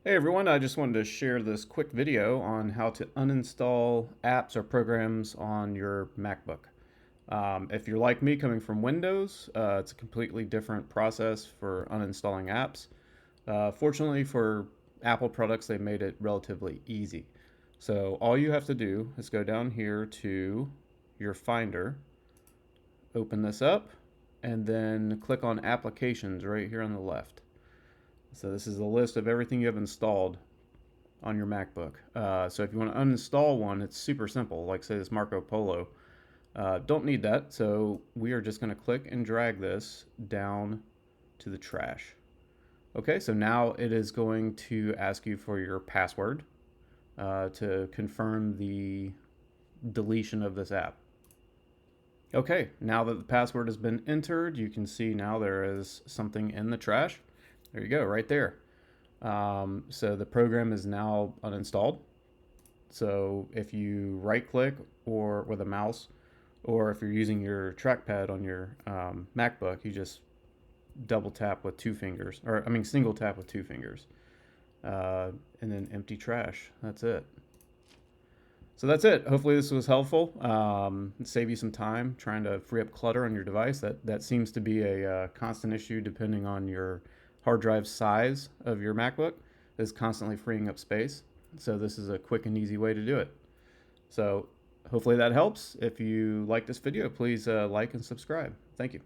Hey everyone, I just wanted to share this quick video on how to uninstall apps or programs on your MacBook. If you're like me coming from Windows, it's a completely different process for uninstalling apps. Fortunately for Apple products, they made it relatively easy. So all you have to do is go down here to your Finder, open this up, and then click on Applications right here on the left. So this is a list of everything you have installed on your MacBook. So if you want to uninstall one, it's super simple. Like say this Marco Polo, don't need that. So we are just going to click and drag this down to the trash. Okay, so now it is going to ask you for your password to confirm the deletion of this app. Okay, now that the password has been entered, you can see now there is something in the trash. There you go, right there. So the program is now uninstalled. So if you right click or with a mouse, or if you're using your trackpad on your MacBook, you just double tap with two fingers, or I mean single tap with two fingers, and then empty trash. That's it. So that's it. Hopefully this was helpful. Save you some time trying to free up clutter on your device. That seems to be a constant issue depending on your hard drive size of your MacBook. Is constantly freeing up space. So this is a quick and easy way to do it. So hopefully that helps. If you like this video, please like and subscribe. Thank you.